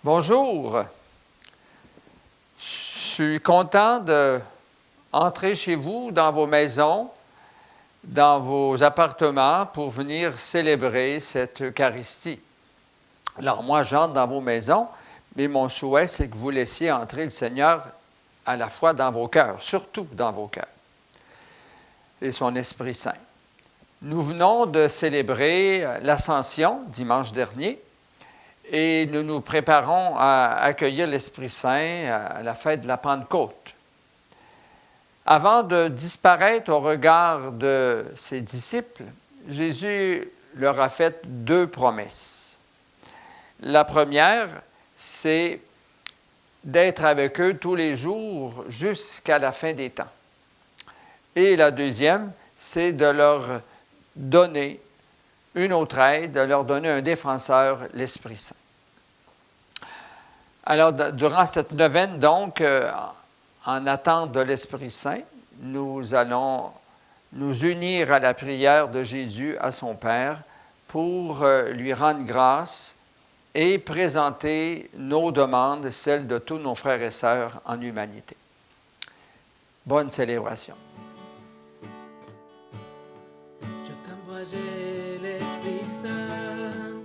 Bonjour, je suis content d'entrer chez vous, dans vos maisons, dans vos appartements pour venir célébrer cette Eucharistie. Alors moi, j'entre dans vos maisons, mais mon souhait, c'est que vous laissiez entrer le Seigneur à la fois dans vos cœurs, surtout dans vos cœurs, et son Esprit Saint. Nous venons de célébrer l'Ascension dimanche dernier, et nous nous préparons à accueillir l'Esprit Saint à la fête de la Pentecôte. Avant de disparaître au regard de ses disciples, Jésus leur a fait deux promesses. La première, c'est d'être avec eux tous les jours jusqu'à la fin des temps. Et la deuxième, c'est de leur donner une autre aide, de leur donner un défenseur, l'Esprit Saint. Alors, durant cette neuvaine, donc, en attente de l'Esprit Saint, nous allons nous unir à la prière de Jésus à son Père pour lui rendre grâce et présenter nos demandes, celles de tous nos frères et sœurs en humanité. Bonne célébration. Je t'envoyais l'Esprit Saint,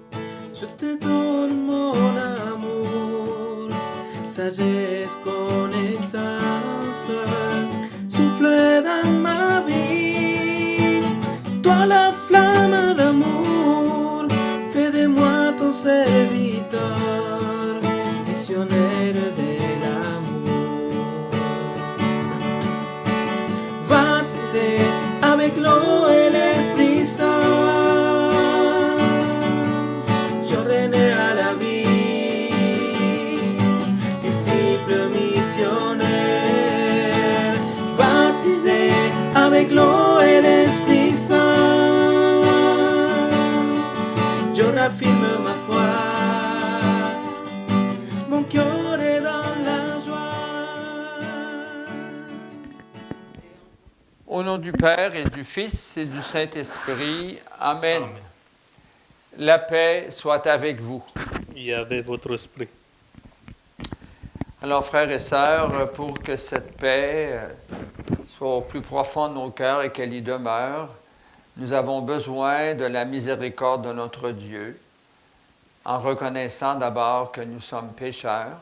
je te donne mon amour, sagesse, connaissance, souffle dans ma vie. Toi la flamme d'amour, fais de moi ton serviteur, missionnaire de l'amour. Baptisé avec l'eau et l'Esprit Saint, je renais à la vie, disciple missionnaire, baptisé avec l'eau et l'Esprit Saint, je raffirme ma foi, mon cœur est dans la joie. Au nom du Père et du Fils et du Saint-Esprit, Amen. Amen. La paix soit avec vous. Et avec votre esprit. Alors, frères et sœurs, pour que cette paix soit au plus profond de nos cœurs et qu'elle y demeure, nous avons besoin de la miséricorde de notre Dieu, en reconnaissant d'abord que nous sommes pécheurs.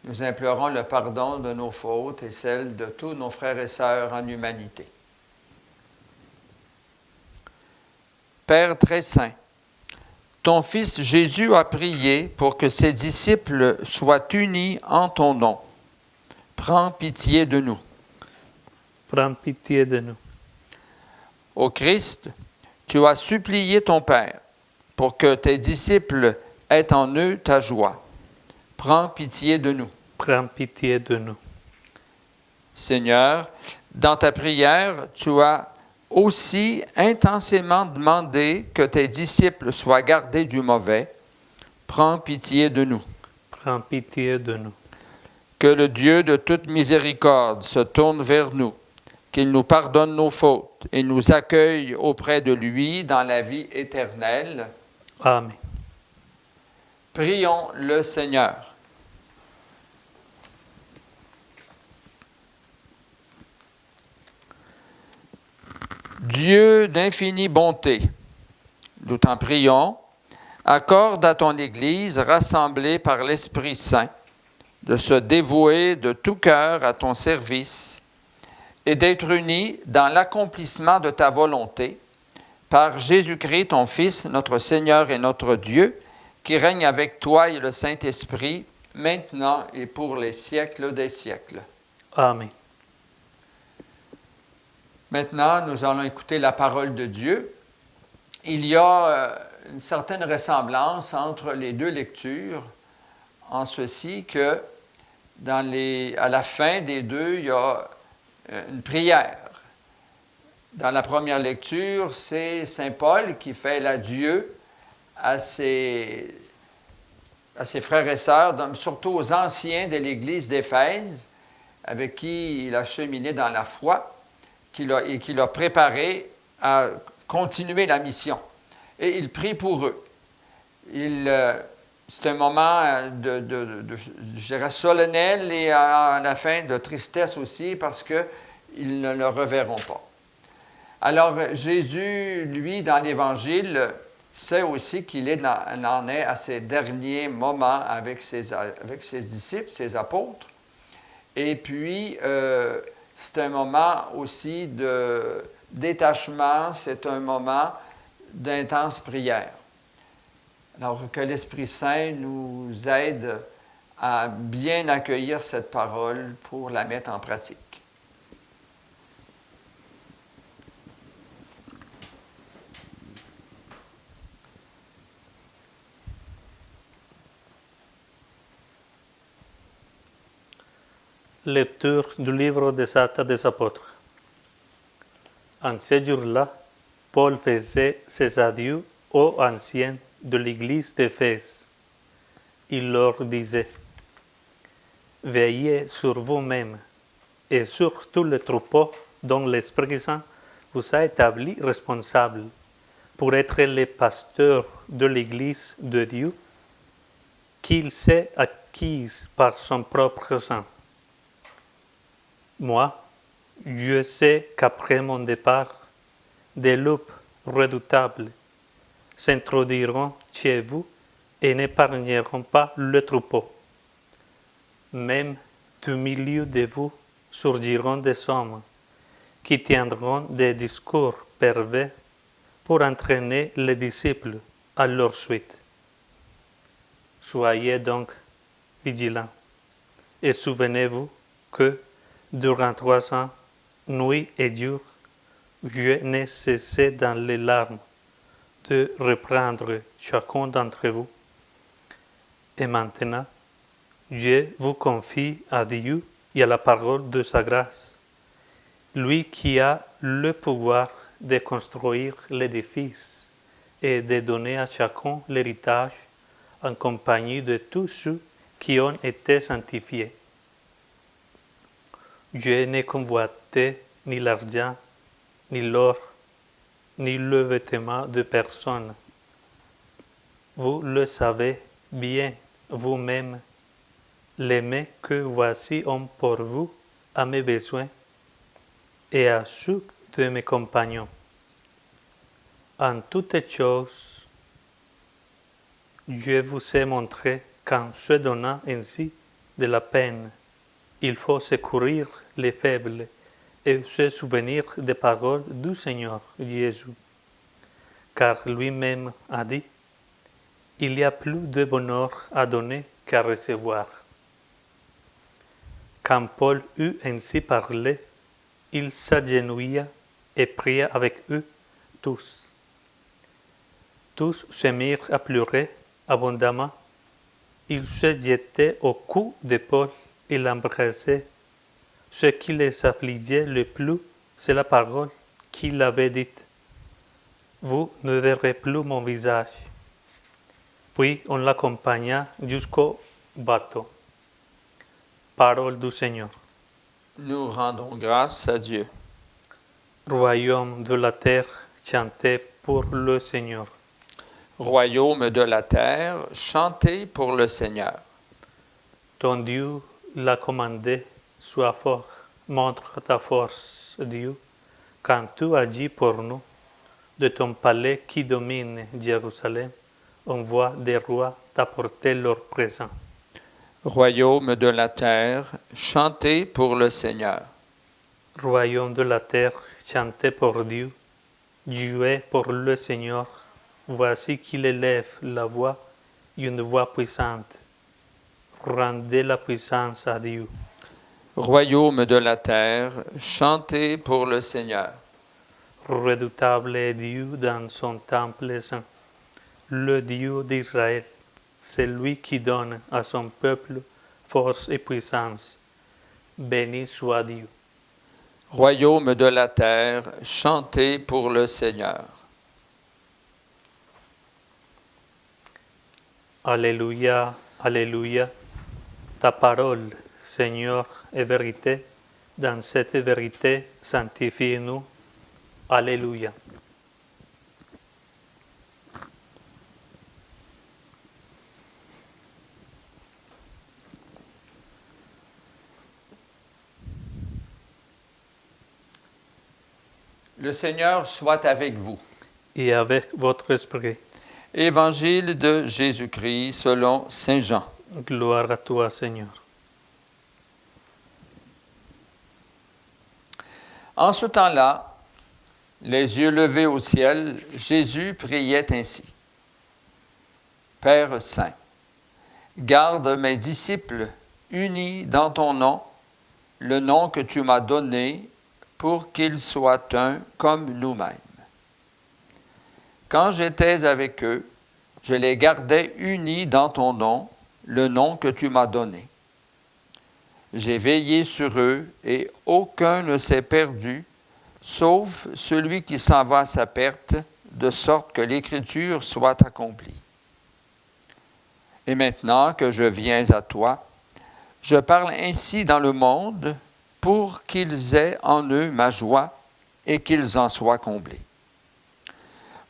Nous implorons le pardon de nos fautes et celles de tous nos frères et sœurs en humanité. Père très saint, ton Fils Jésus a prié pour que ses disciples soient unis en ton nom. Prends pitié de nous. Prends pitié de nous. Ô Christ, tu as supplié ton Père pour que tes disciples aient en eux ta joie. Prends pitié de nous. Prends pitié de nous. Seigneur, dans ta prière, tu as aussi intensément demandé que tes disciples soient gardés du mauvais. Prends pitié de nous. Prends pitié de nous. Que le Dieu de toute miséricorde se tourne vers nous, qu'il nous pardonne nos fautes et nous accueille auprès de lui dans la vie éternelle. Amen. Prions le Seigneur. Dieu d'infinie bonté, nous t'en prions, accorde à ton Église rassemblée par l'Esprit Saint de se dévouer de tout cœur à ton service et d'être unis dans l'accomplissement de ta volonté par Jésus-Christ, ton Fils, notre Seigneur et notre Dieu, qui règne avec toi et le Saint-Esprit, maintenant et pour les siècles des siècles. Amen. Maintenant, nous allons écouter la parole de Dieu. Il y a une certaine ressemblance entre les deux lectures, en ceci que à la fin des deux, il y a une prière. Dans la première lecture, c'est saint Paul qui fait l'adieu à ses frères et sœurs, surtout aux anciens de l'Église d'Éphèse, avec qui il a cheminé dans la foi, et qui l'a préparé à continuer la mission. Et il prie pour eux. Il c'est un moment je dirais, solennel et à la fin de tristesse aussi parce qu'ils ne le reverront pas. Alors, Jésus, lui, dans l'Évangile, sait aussi qu'il en est à ses derniers moments avec ses disciples, ses apôtres. Et puis, c'est un moment aussi de détachement, c'est un moment d'intense prière. Alors, que l'Esprit Saint nous aide à bien accueillir cette parole pour la mettre en pratique. Lecture du livre des Actes des Apôtres. En ces jours-là, Paul faisait ses adieux aux anciens de l'église d'Éphèse. Il leur disait: Veillez sur vous-mêmes et sur tout le troupeau dont l'Esprit Saint vous a établi responsable pour être les pasteurs de l'église de Dieu qu'il s'est acquise par son propre sang. Moi, je sais qu'après mon départ, des loups redoutables s'introduiront chez vous et n'épargneront pas le troupeau. Même du milieu de vous surgiront des hommes qui tiendront des discours pervers pour entraîner les disciples à leur suite. Soyez donc vigilants et souvenez-vous que durant 3 ans, nuit et jour, je n'ai cessé dans les larmes de reprendre chacun d'entre vous. Et maintenant, je vous confie à Dieu et à la parole de sa grâce, lui qui a le pouvoir de construire l'édifice et de donner à chacun l'héritage en compagnie de tous ceux qui ont été sanctifiés. Je n'ai convoité ni l'argent, ni l'or, ni le vêtement de personne. Vous le savez bien vous-même, les mains que voici ont pour vous à mes besoins et à ceux de mes compagnons. En toutes choses, je vous ai montré qu'en se donnant ainsi de la peine, il faut secourir les faibles et se souvenir des paroles du Seigneur Jésus. Car lui-même a dit: il y a plus de bonheur à donner qu'à recevoir. Quand Paul eut ainsi parlé, il s'agenouilla et pria avec eux tous. Tous se mirent à pleurer abondamment. Ils se jetaient au cou de Paul et l'embrassaient. Ce qui les affligeait le plus, c'est la parole qu'il avait dite: vous ne verrez plus mon visage. Puis on l'accompagna jusqu'au bateau. Parole du Seigneur. Nous rendons grâce à Dieu. Royaume de la terre, chantez pour le Seigneur. Royaume de la terre, chantez pour le Seigneur. Ton Dieu l'a commandé, sois fort, montre ta force, Dieu, quand tu agis pour nous. De ton palais qui domine Jérusalem, on voit des rois t'apporter leur présent. Royaume de la terre, chantez pour le Seigneur. Royaume de la terre, chantez pour Dieu, jouez pour le Seigneur. Voici qu'il élève la voix, une voix puissante. Rendez la puissance à Dieu. Royaume de la terre, chantez pour le Seigneur. Redoutable est Dieu dans son temple saint. Le Dieu d'Israël, c'est lui qui donne à son peuple force et puissance. Béni soit Dieu. Royaume de la terre, chantez pour le Seigneur. Alléluia, Alléluia. Ta parole, Seigneur, est vérité. Dans cette vérité, sanctifie-nous. Alléluia. Le Seigneur soit avec vous. et avec votre esprit. Évangile de Jésus-Christ selon Saint Jean. Gloire à toi, Seigneur. En ce temps-là, les yeux levés au ciel, Jésus priait ainsi. Père saint, garde mes disciples unis dans ton nom, le nom que tu m'as donné, pour qu'ils soient un comme nous-mêmes. Quand j'étais avec eux, je les gardais unis dans ton nom, le nom que tu m'as donné. J'ai veillé sur eux et aucun ne s'est perdu, sauf celui qui s'en va à sa perte, de sorte que l'Écriture soit accomplie. Et maintenant que je viens à toi, je parle ainsi dans le monde pour qu'ils aient en eux ma joie et qu'ils en soient comblés.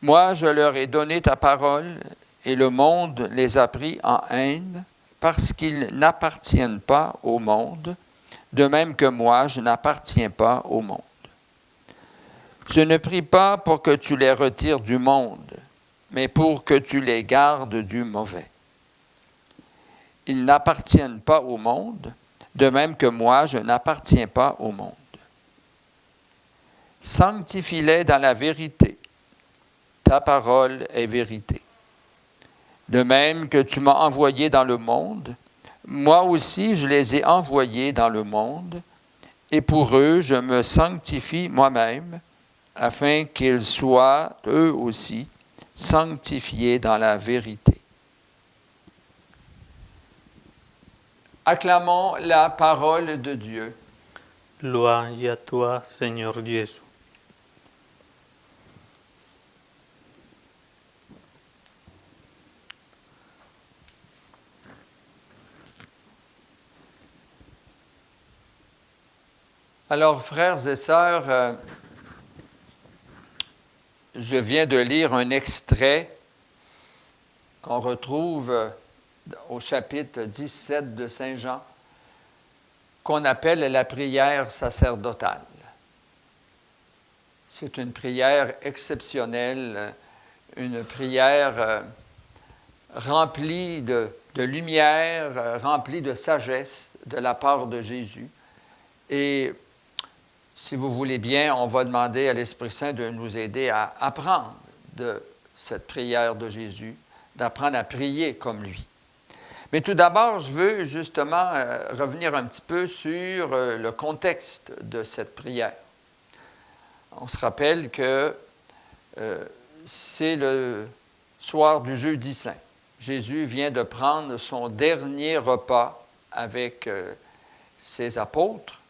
Moi, je leur ai donné ta parole et le monde les a pris en haine parce qu'ils n'appartiennent pas au monde, de même que moi, je n'appartiens pas au monde. Je ne prie pas pour que tu les retires du monde, mais pour que tu les gardes du mauvais. Ils n'appartiennent pas au monde, de même que moi, je n'appartiens pas au monde. Sanctifie-les dans la vérité. Ta parole est vérité. De même que tu m'as envoyé dans le monde, moi aussi je les ai envoyés dans le monde, et pour eux je me sanctifie moi-même, afin qu'ils soient, eux aussi, sanctifiés dans la vérité. Acclamons la parole de Dieu. Louange à toi, Seigneur Jésus. Alors, frères et sœurs, je viens de lire un extrait qu'on retrouve au chapitre 17 de Saint Jean, qu'on appelle la prière sacerdotale. C'est une prière exceptionnelle, une prière remplie de lumière, remplie de sagesse de la part de Jésus. Et si vous voulez bien, on va demander à l'Esprit Saint de nous aider à apprendre de cette prière de Jésus, d'apprendre à prier comme lui. Mais tout d'abord, je veux justement revenir un petit peu sur le contexte de cette prière. On se rappelle que c'est le soir du jeudi saint. Jésus vient de prendre son dernier repas avec ses apôtres.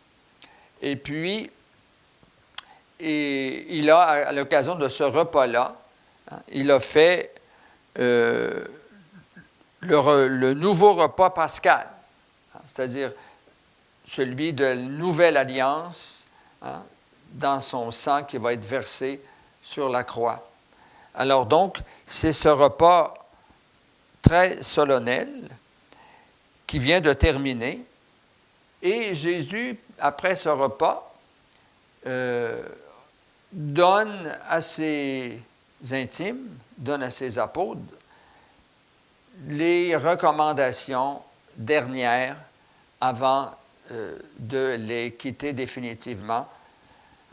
Et puis, il a, à l'occasion de ce repas-là, il a fait le nouveau repas pascal, c'est-à-dire celui de la nouvelle alliance, dans son sang qui va être versé sur la croix. Alors donc, c'est ce repas très solennel qui vient de terminer. Et Jésus, après ce repas, donne à ses intimes, donne à ses apôtres, les recommandations dernières avant de les quitter définitivement.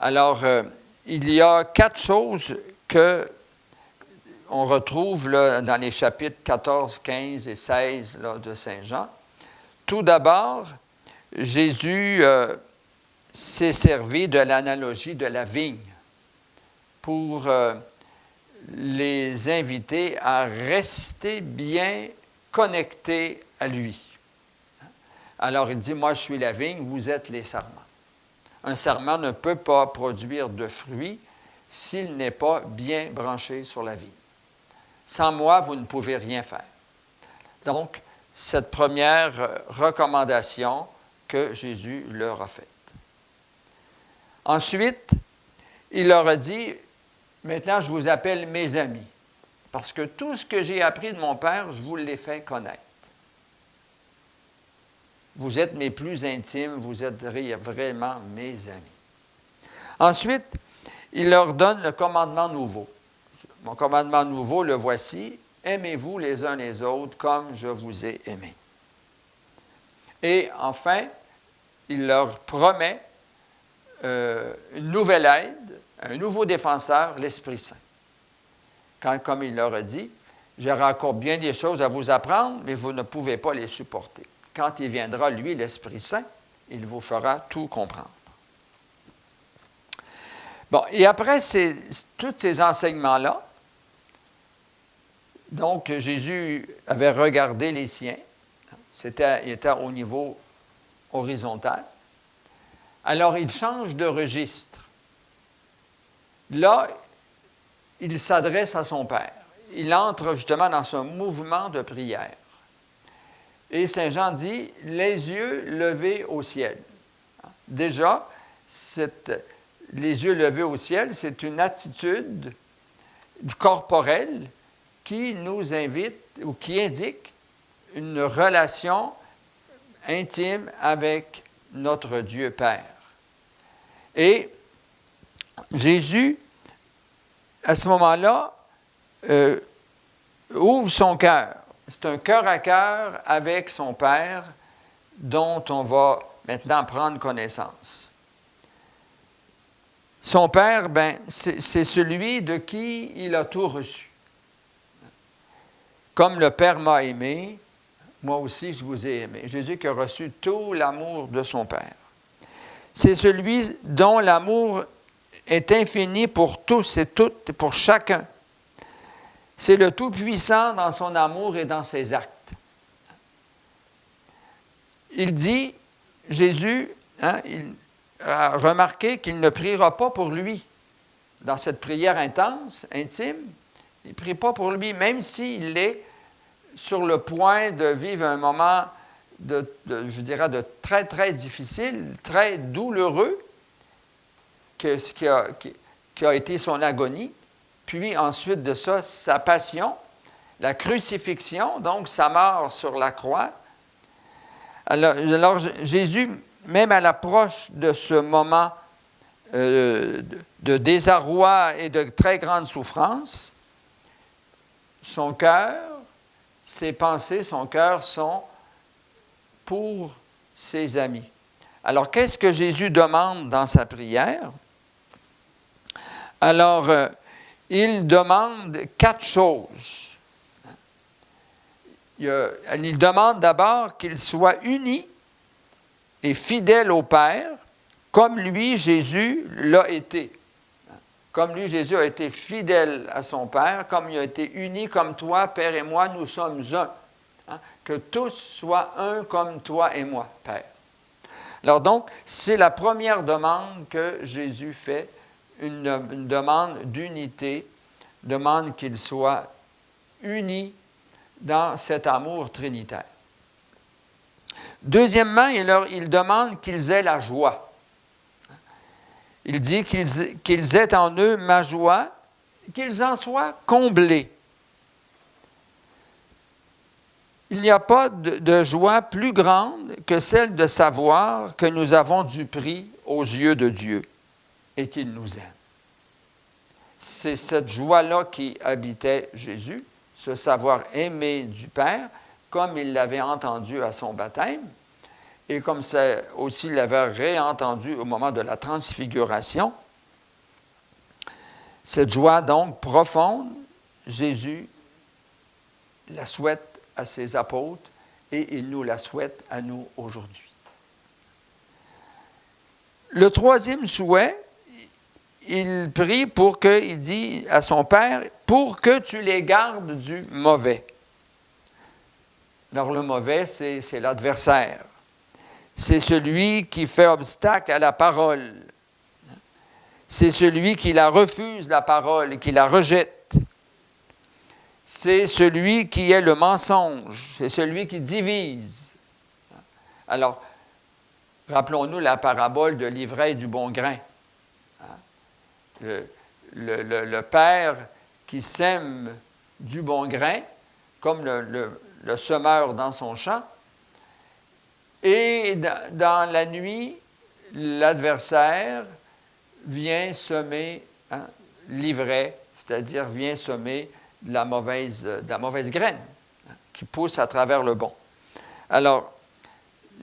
Alors, il y a 4 choses qu'on retrouve là, dans les chapitres 14, 15 et 16 là, de Saint Jean. Tout d'abord, Jésus s'est servi de l'analogie de la vigne pour les inviter à rester bien connectés à lui. Alors il dit, moi je suis la vigne, vous êtes les sarments. Un sarment ne peut pas produire de fruits s'il n'est pas bien branché sur la vigne. Sans moi, vous ne pouvez rien faire. Donc, cette première recommandation que Jésus leur a faite. Ensuite, il leur a dit, maintenant je vous appelle mes amis, parce que tout ce que j'ai appris de mon Père, je vous l'ai fait connaître. Vous êtes mes plus intimes, vous êtes vraiment mes amis. Ensuite, il leur donne le commandement nouveau. Mon commandement nouveau, le voici, aimez-vous les uns les autres comme je vous ai aimés. Et enfin, il leur promet une nouvelle aide, un nouveau défenseur, l'Esprit Saint. Comme il leur a dit, j'aurai encore bien des choses à vous apprendre, mais vous ne pouvez pas les supporter. Quand il viendra, lui, l'Esprit Saint, il vous fera tout comprendre. Bon, et après tous ces enseignements-là, donc Jésus avait regardé les siens, il était au niveau horizontal. Alors, il change de registre. Là, il s'adresse à son Père. Il entre justement dans ce mouvement de prière. Et Saint Jean dit, les yeux levés au ciel. Déjà, les yeux levés au ciel, c'est une attitude corporelle qui nous invite ou qui indique une relation intime avec notre Dieu Père. Et Jésus, à ce moment-là, ouvre son cœur. C'est un cœur à cœur avec son Père dont on va maintenant prendre connaissance. Son Père, c'est celui de qui il a tout reçu. Comme le Père m'a aimé, moi aussi je vous ai aimé. Jésus qui a reçu tout l'amour de son Père. C'est celui dont l'amour est infini pour tous et toutes, pour chacun. C'est le Tout-Puissant dans son amour et dans ses actes. Il dit, Jésus, il a remarqué qu'il ne priera pas pour lui. Dans cette prière intense, intime, il ne prie pas pour lui, même s'il est sur le point de vivre un moment je dirais, de très, très difficile, très douloureux, qui a été son agonie, puis ensuite de ça, sa passion, la crucifixion, donc sa mort sur la croix. Alors Jésus, même à l'approche de ce moment de désarroi et de très grande souffrance, son cœur, ses pensées, son cœur sont pour ses amis. Alors, qu'est-ce que Jésus demande dans sa prière? Alors, il demande 4 choses. Il demande d'abord qu'il soit uni et fidèle au Père, comme lui, Jésus, l'a été. Comme lui, Jésus a été fidèle à son Père, comme il a été uni comme toi, Père et moi, nous sommes un. Que tous soient un comme toi et moi, Père. Alors donc, c'est la première demande que Jésus fait, une demande d'unité, demande qu'il soit uni dans cet amour trinitaire. Deuxièmement, il demande qu'ils aient la joie. Il dit qu'ils aient en eux ma joie, qu'ils en soient comblés. Il n'y a pas de joie plus grande que celle de savoir que nous avons du prix aux yeux de Dieu et qu'il nous aime. C'est cette joie-là qui habitait Jésus, ce savoir aimé du Père, comme il l'avait entendu à son baptême, et comme ça aussi il l'avait réentendu au moment de la transfiguration. Cette joie donc profonde, Jésus la souhaite à ses apôtres et il nous la souhaite à nous aujourd'hui. Le troisième souhait, il prie il dit à son Père, pour que tu les gardes du mauvais. Alors le mauvais, c'est l'adversaire. C'est celui qui fait obstacle à la parole. C'est celui qui la refuse, la parole, et qui la rejette. C'est celui qui est le mensonge, c'est celui qui divise. Alors, rappelons-nous la parabole de l'ivraie et du bon grain. Le père qui sème du bon grain, comme le semeur dans son champ, et dans la nuit, l'adversaire vient semer l'ivraie, c'est-à-dire vient semer de la mauvaise graine qui pousse à travers le bon. Alors,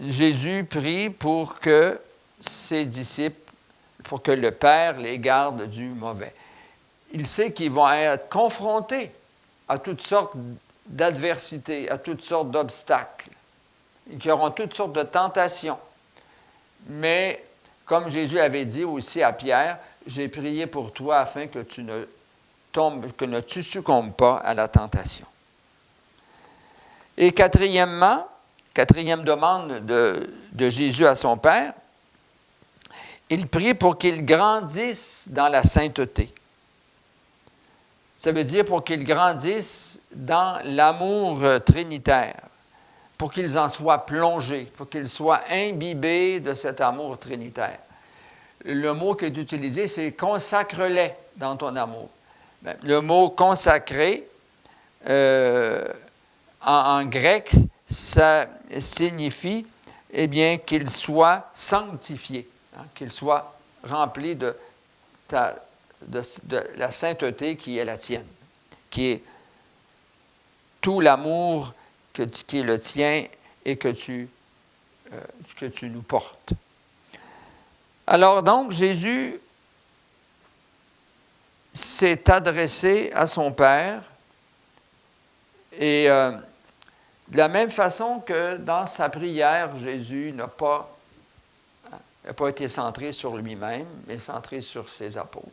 Jésus prie pour que ses disciples, pour que le Père les garde du mauvais. Il sait qu'ils vont être confrontés à toutes sortes d'adversités, à toutes sortes d'obstacles, et qu'ils auront toutes sortes de tentations. Mais, comme Jésus avait dit aussi à Pierre, j'ai prié pour toi afin que tu ne succombes pas à la tentation. Et quatrième demande de Jésus à son Père, il prie pour qu'il grandisse dans la sainteté. Ça veut dire pour qu'ils grandissent dans l'amour trinitaire, pour qu'ils en soient plongés, pour qu'ils soient imbibés de cet amour trinitaire. Le mot qui est utilisé, c'est « consacre-les dans ton amour ». Le mot « consacrer », en grec, ça signifie eh qu'ils soient sanctifiés, qu'ils soient remplis de la sainteté qui est la tienne, qui est tout l'amour qui est le tien et que tu nous portes. Alors donc, Jésus s'est adressé à son Père et de la même façon que dans sa prière, Jésus n'a pas été centré sur lui-même, mais centré sur ses apôtres.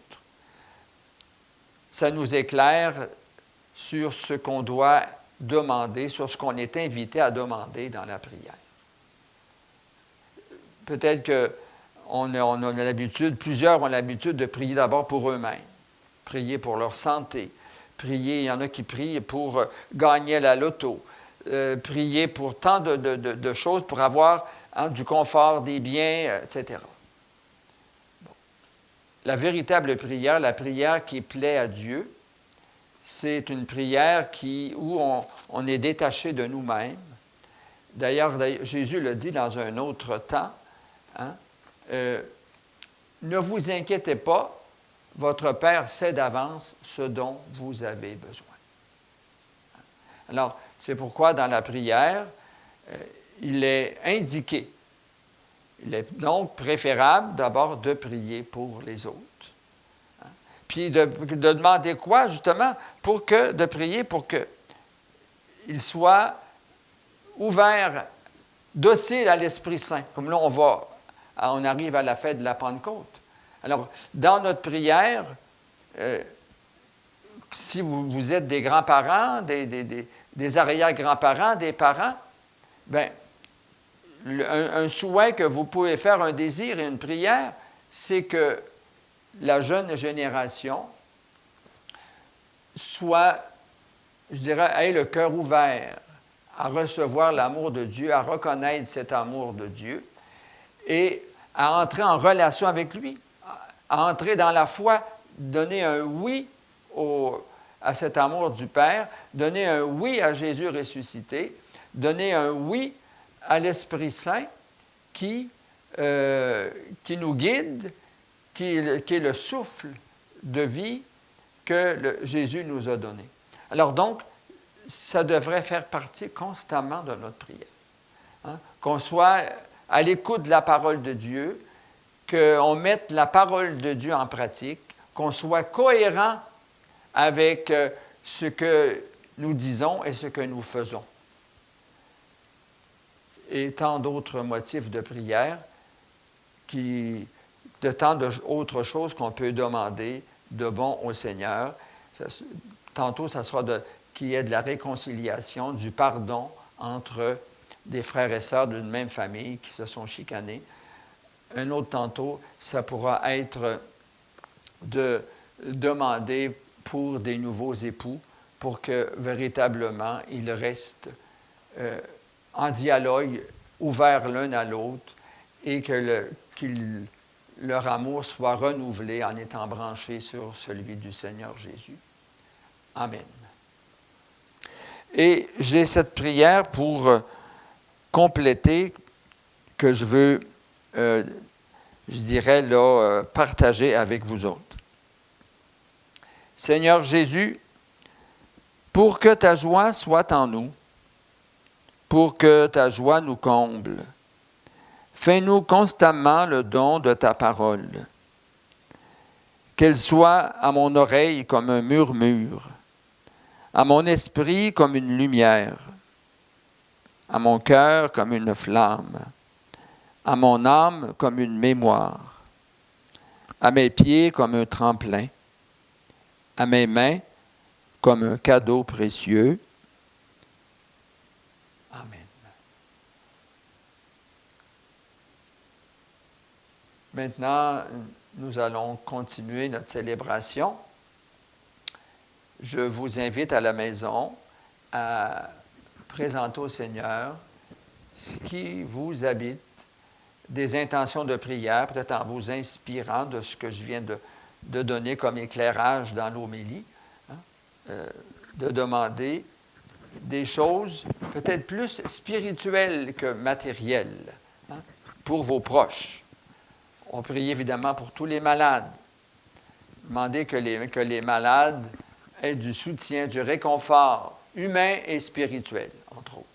Ça nous éclaire sur ce qu'on doit demander, sur ce qu'on est invité à demander dans la prière. Peut-être plusieurs ont l'habitude de prier d'abord pour eux-mêmes, prier pour leur santé, il y en a qui prient pour gagner la loto, prier pour tant de choses, pour avoir du confort, des biens, etc. La véritable prière, la prière qui plaît à Dieu, c'est une prière où on est détaché de nous-mêmes. D'ailleurs, Jésus le dit dans un autre temps, ne vous inquiétez pas, votre Père sait d'avance ce dont vous avez besoin. Alors, c'est pourquoi dans la prière, il est indiqué, il est donc préférable d'abord de prier pour les autres. Puis de demander quoi, justement? De prier pour qu'ils soient ouverts, dociles à l'Esprit Saint. Comme là, on arrive à la fête de la Pentecôte. Alors, dans notre prière, si vous êtes des grands-parents, des arrière-grands-parents, des parents, bien, un souhait que vous pouvez faire, un désir et une prière, c'est que la jeune génération ait le cœur ouvert à recevoir l'amour de Dieu, à reconnaître cet amour de Dieu et à entrer en relation avec lui, à entrer dans la foi, donner un oui à cet amour du Père, donner un oui à Jésus ressuscité, donner un oui à l'Esprit Saint qui nous guide, qui est le souffle de vie que Jésus nous a donné. Alors donc, ça devrait faire partie constamment de notre prière. Qu'on soit à l'écoute de la parole de Dieu, qu'on mette la parole de Dieu en pratique, qu'on soit cohérent avec ce que nous disons et ce que nous faisons. Et tant d'autres motifs de prière, de tant d'autres choses qu'on peut demander de bon au Seigneur. Tantôt, ça sera qu'il y ait de la réconciliation, du pardon entre des frères et sœurs d'une même famille qui se sont chicanés. Un autre tantôt, ça pourra être de demander pour des nouveaux époux, pour que véritablement ils restent en dialogue, ouverts l'un à l'autre, et que leur amour soit renouvelé en étant branché sur celui du Seigneur Jésus. Amen. Et j'ai cette prière pour compléter que je veux, partager avec vous autres. Seigneur Jésus, pour que ta joie soit en nous, pour que ta joie nous comble, fais-nous constamment le don de ta parole, qu'elle soit à mon oreille comme un murmure, à mon esprit comme une lumière, à mon cœur comme une flamme, à mon âme comme une mémoire, à mes pieds comme un tremplin, à mes mains comme un cadeau précieux. Amen. Maintenant, nous allons continuer notre célébration. Je vous invite à la maison à présenter au Seigneur ce qui vous habite, des intentions de prière, peut-être en vous inspirant de ce que je viens de donner comme éclairage dans l'homélie, de demander des choses peut-être plus spirituelles que matérielles pour vos proches. On prie évidemment pour tous les malades. Demandez que les malades aient du soutien, du réconfort humain et spirituel, entre autres.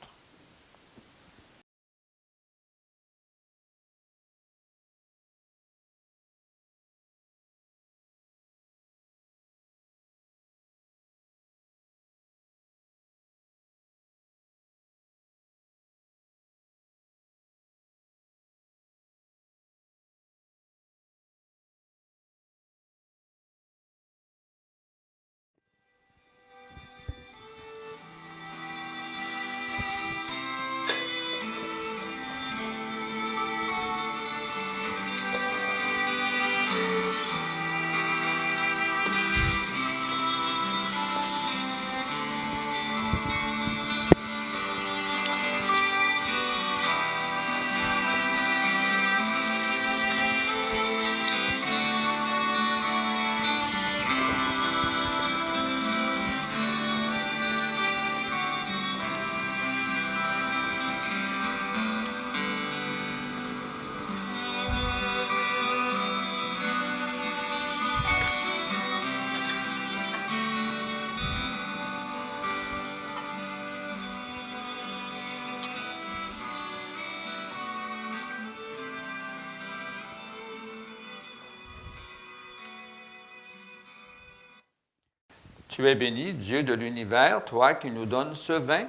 Tu es béni, Dieu de l'univers, toi qui nous donnes ce vin,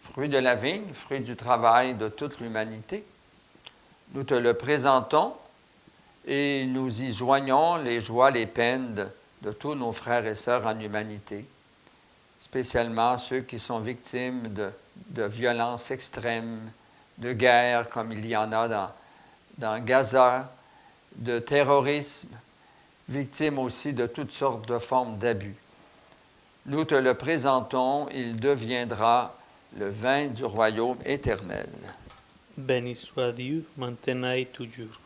fruit de la vigne, fruit du travail de toute l'humanité. Nous te le présentons et nous y joignons les joies, les peines de tous nos frères et sœurs en humanité, spécialement ceux qui sont victimes de violences extrêmes, de guerres comme il y en a dans Gaza, de terrorisme, victimes aussi de toutes sortes de formes d'abus. Nous te le présentons, il deviendra le vin du royaume éternel. Béni soit Dieu, maintenant et toujours.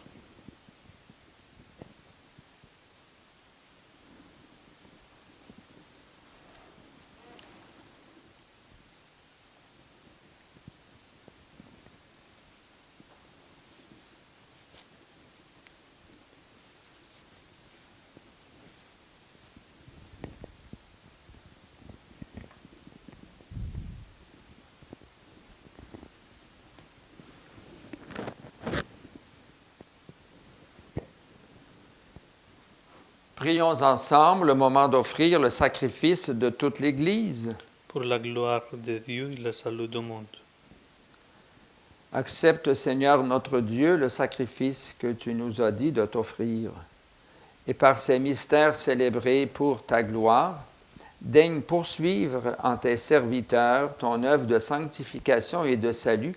Prions ensemble le moment d'offrir le sacrifice de toute l'Église. Pour la gloire de Dieu et le salut du monde. Accepte, Seigneur notre Dieu, le sacrifice que tu nous as dit de t'offrir. Et par ces mystères célébrés pour ta gloire, daigne poursuivre en tes serviteurs ton œuvre de sanctification et de salut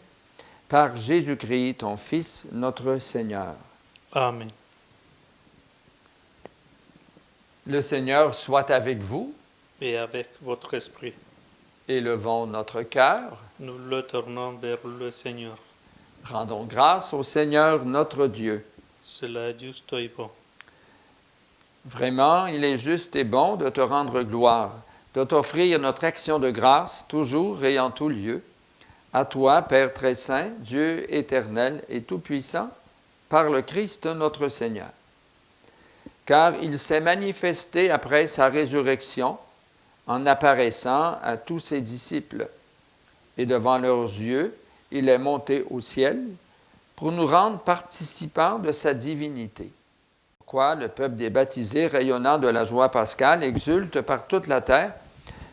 par Jésus-Christ, ton Fils, notre Seigneur. Amen. Le Seigneur soit avec vous. Et avec votre esprit. Élevons notre cœur. Nous le tournons vers le Seigneur. Rendons grâce au Seigneur notre Dieu. Cela est juste et bon. Vraiment, il est juste et bon de te rendre gloire, de t'offrir notre action de grâce, toujours et en tout lieu. À toi, Père très saint, Dieu éternel et tout-puissant, par le Christ notre Seigneur. car il s'est manifesté après sa résurrection en apparaissant à tous ses disciples. Et devant leurs yeux, il est monté au ciel pour nous rendre participants de sa divinité. Pourquoi le peuple des baptisés, rayonnant de la joie pascale, exulte par toute la terre,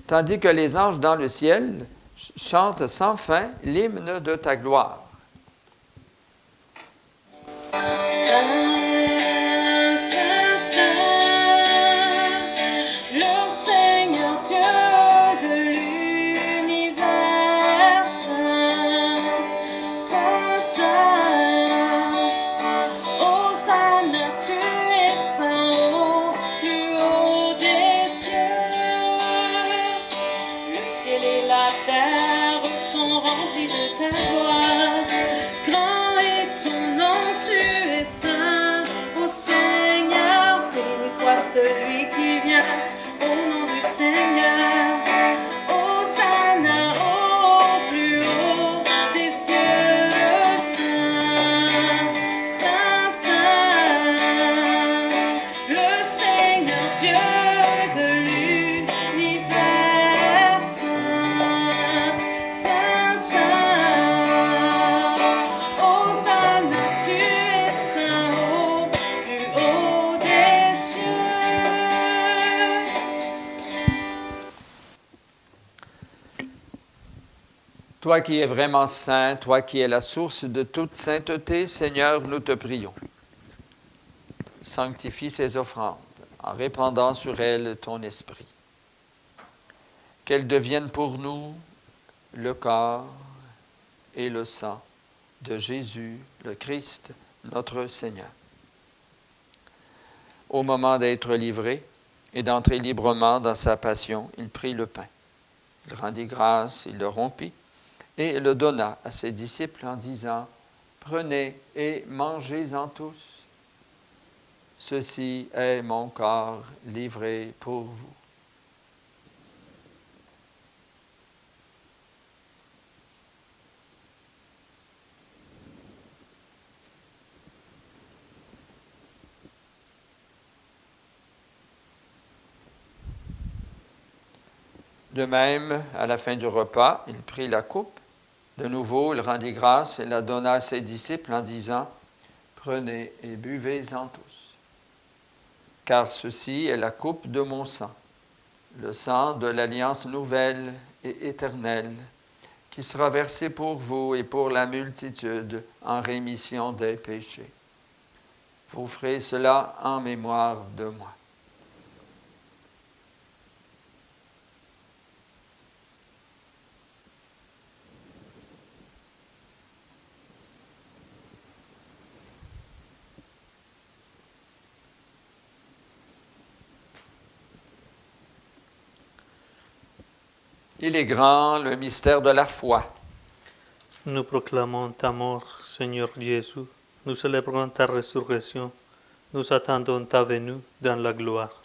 tandis que les anges dans le ciel chantent sans fin l'hymne de ta gloire. Toi qui es vraiment saint, toi qui es la source de toute sainteté, Seigneur, nous te prions. Sanctifie ces offrandes en répandant sur elles ton esprit. Qu'elles deviennent pour nous le corps et le sang de Jésus, le Christ, notre Seigneur. Au moment d'être livré et d'entrer librement dans sa passion, il prit le pain. Il rendit grâce, il le rompit et le donna à ses disciples en disant, « Prenez et mangez-en tous. Ceci est mon corps livré pour vous. » De même, à la fin du repas, il prit la coupe. De nouveau, il rendit grâce et la donna à ses disciples en disant, « Prenez et buvez-en tous. Car ceci est la coupe de mon sang, le sang de l'alliance nouvelle et éternelle, qui sera versé pour vous et pour la multitude en rémission des péchés. Vous ferez cela en mémoire de moi. » Il est grand, le mystère de la foi. Nous proclamons ta mort, Seigneur Jésus. Nous célébrons ta résurrection. Nous attendons ta venue dans la gloire.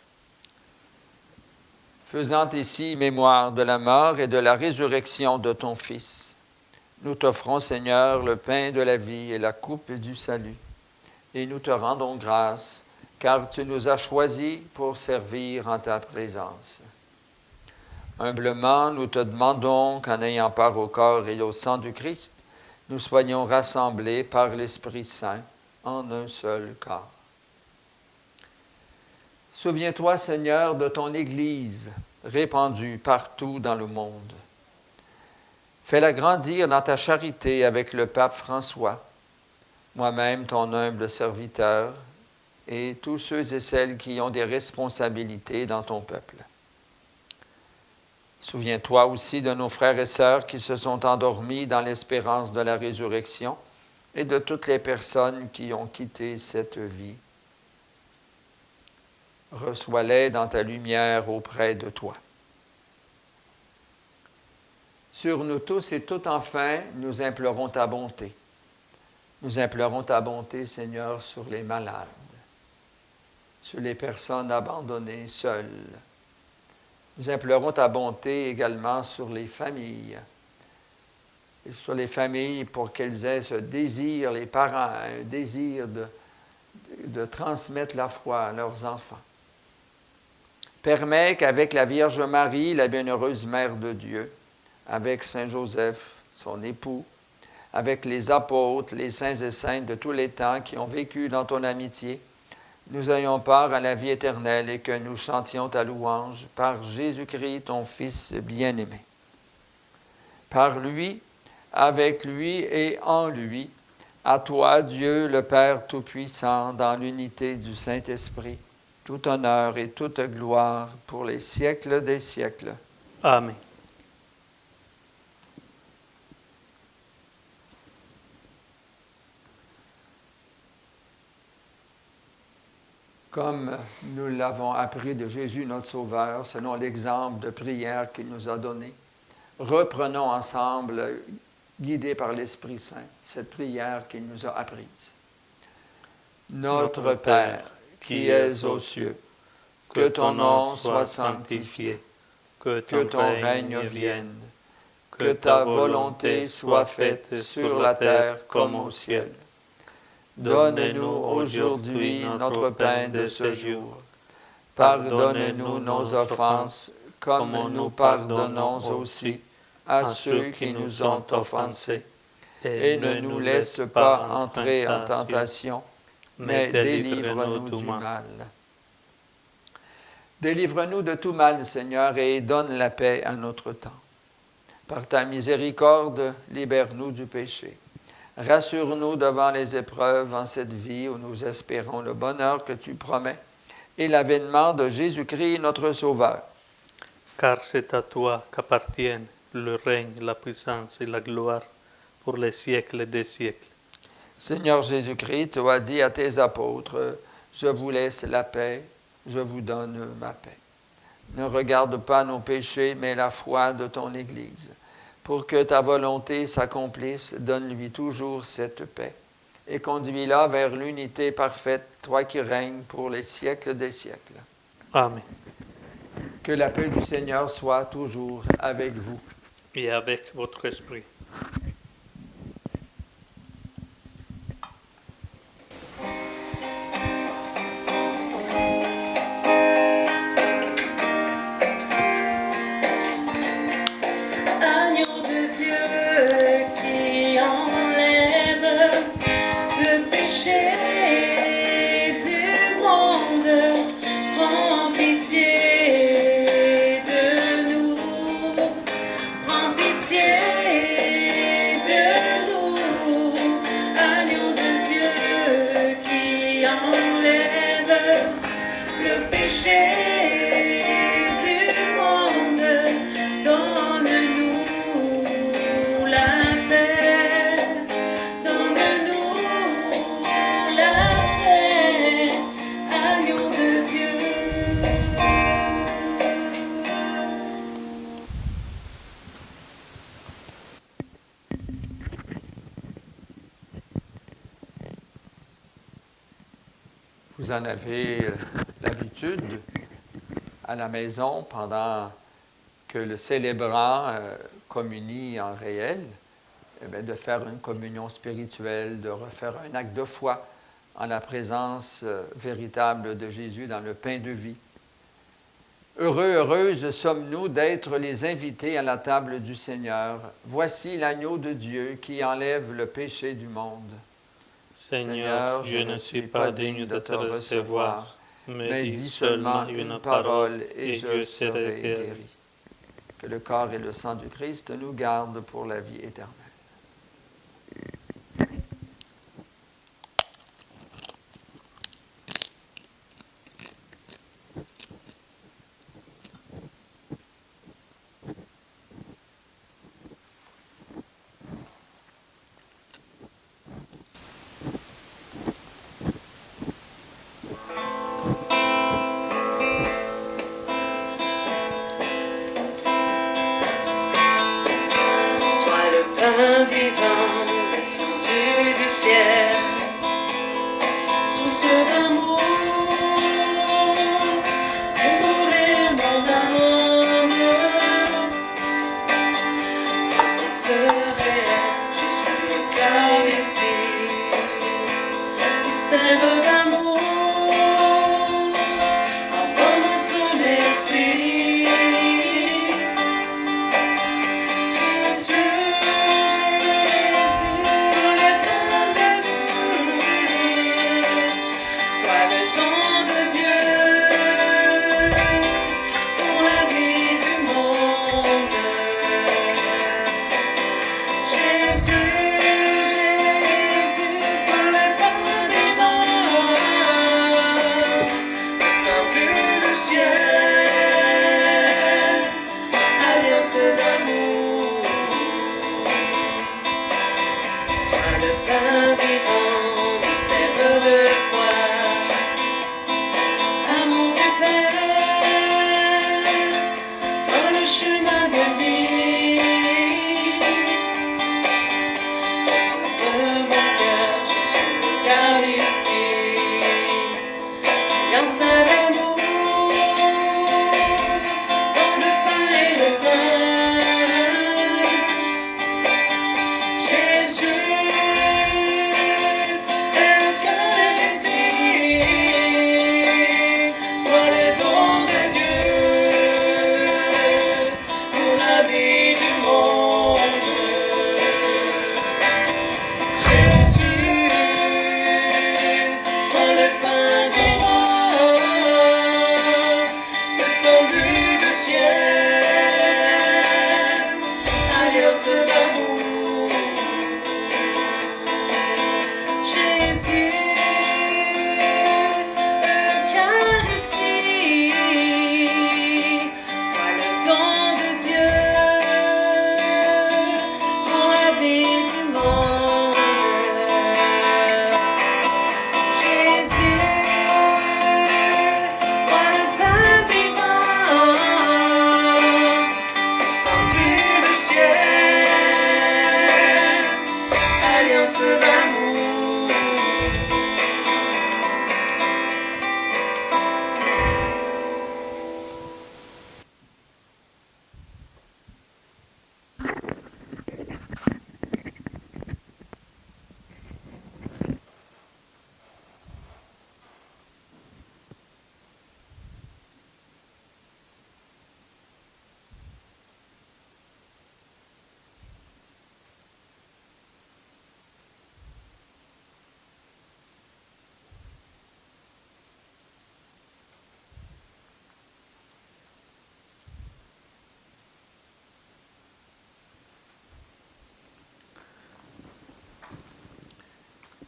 Faisant ici mémoire de la mort et de la résurrection de ton Fils, nous t'offrons, Seigneur, le pain de la vie et la coupe du salut. Et nous te rendons grâce, car tu nous as choisis pour servir en ta présence. Humblement, nous te demandons qu'en ayant part au corps et au sang du Christ, nous soyons rassemblés par l'Esprit Saint en un seul corps. Souviens-toi, Seigneur, de ton Église répandue partout dans le monde. Fais-la grandir dans ta charité avec le pape François, moi-même ton humble serviteur, et tous ceux et celles qui ont des responsabilités dans ton peuple. Souviens-toi aussi de nos frères et sœurs qui se sont endormis dans l'espérance de la résurrection et de toutes les personnes qui ont quitté cette vie. Reçois-les dans ta lumière auprès de toi. Sur nous tous et toutes enfin, nous implorons ta bonté. Nous implorons ta bonté, Seigneur, sur les malades, sur les personnes abandonnées seules. Nous implorons ta bonté également sur les familles. Et sur les familles pour qu'elles aient ce désir, les parents, un désir de transmettre la foi à leurs enfants. Permets qu'avec la Vierge Marie, la bienheureuse Mère de Dieu, avec Saint Joseph, son époux, avec les apôtres, les saints et saintes de tous les temps qui ont vécu dans ton amitié, nous ayons part à la vie éternelle et que nous chantions ta louange par Jésus-Christ, ton Fils bien-aimé. Par lui, avec lui et en lui, à toi, Dieu, le Père Tout-Puissant, dans l'unité du Saint-Esprit, tout honneur et toute gloire pour les siècles des siècles. Amen. Comme nous l'avons appris de Jésus notre Sauveur, selon l'exemple de prière qu'il nous a donné, reprenons ensemble, guidés par l'Esprit Saint, cette prière qu'il nous a apprise. Notre Père, qui es aux cieux, que ton nom soit sanctifié, que ton règne vienne, que ta volonté soit faite sur la terre comme au ciel. Donne-nous aujourd'hui notre pain de ce jour. Pardonne-nous nos offenses, comme nous pardonnons aussi à ceux qui nous ont offensés. Et ne nous laisse pas entrer en tentation, mais délivre-nous du mal. Délivre-nous de tout mal, Seigneur, et donne la paix à notre temps. Par ta miséricorde, libère-nous du péché. Rassure-nous devant les épreuves en cette vie où nous espérons le bonheur que tu promets et l'avènement de Jésus-Christ, notre Sauveur. Car c'est à toi qu'appartiennent le règne, la puissance et la gloire pour les siècles des siècles. Seigneur Jésus-Christ, tu as dit à tes apôtres, « Je vous laisse la paix, je vous donne ma paix. » Ne regarde pas nos péchés, mais la foi de ton Église. Pour que ta volonté s'accomplisse, donne-lui toujours cette paix et conduis-la vers l'unité parfaite, toi qui règnes pour les siècles des siècles. Amen. Que la paix du Seigneur soit toujours avec vous. Et avec votre esprit. Vous en avez l'habitude à la maison pendant que le célébrant communie en réel, de faire une communion spirituelle, de refaire un acte de foi en la présence véritable de Jésus dans le pain de vie. Heureux, heureuses sommes-nous d'être les invités à la table du Seigneur. Voici l'agneau de Dieu qui enlève le péché du monde. Seigneur, je ne suis pas digne de te recevoir, mais dis seulement une parole et je serai guéri. Que le corps et le sang du Christ nous gardent pour la vie éternelle. Pain vivant, descendu du ciel, soucieux d'amour, dévorer mon âme, présence réelle, Jésus l'Eucharistie, mystère d'amour.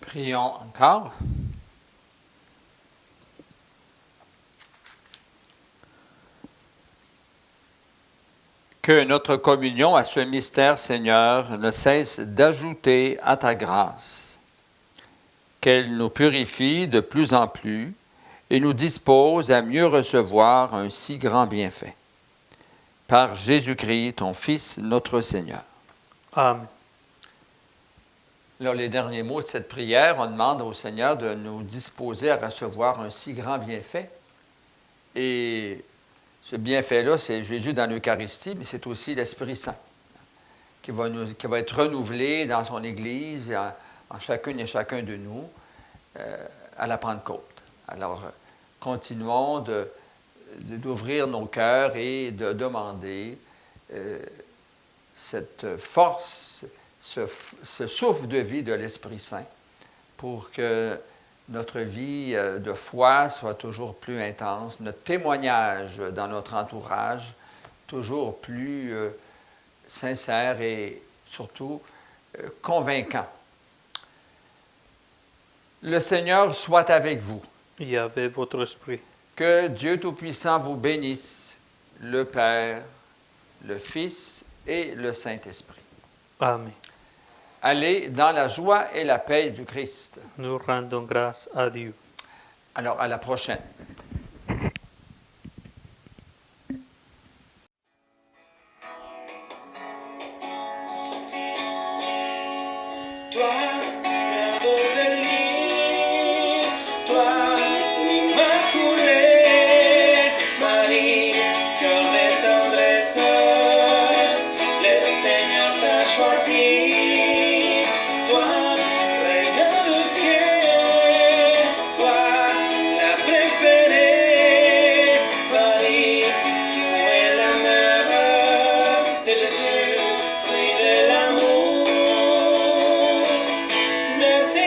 Prions encore. Que notre communion à ce mystère, Seigneur, ne cesse d'ajouter à ta grâce, qu'elle nous purifie de plus en plus et nous dispose à mieux recevoir un si grand bienfait. Par Jésus-Christ, ton Fils, notre Seigneur. Amen. Alors, les derniers mots de cette prière, on demande au Seigneur de nous disposer à recevoir un si grand bienfait. Et ce bienfait-là, c'est Jésus dans l'Eucharistie, mais c'est aussi l'Esprit Saint qui va être renouvelé dans son Église, en chacune et chacun de nous, à la Pentecôte. Alors, continuons d'ouvrir nos cœurs et de demander cette force, ce souffle de vie de l'Esprit Saint pour que notre vie de foi soit toujours plus intense, notre témoignage dans notre entourage toujours plus sincère et surtout convaincant. Le Seigneur soit avec vous. Et avec votre esprit. Que Dieu Tout-Puissant vous bénisse, le Père, le Fils et le Saint-Esprit. Amen. Allez dans la joie et la paix du Christ. Nous rendons grâce à Dieu. Alors, à la prochaine. Toi, Mère de délices, toi, l'Immaculée, Marie, cœur de tendresse, le Seigneur t'a choisi. Toi, Reine du ciel, toi, la préférée, Marie, tu es la mère de Jésus, fruit de l'amour. Merci,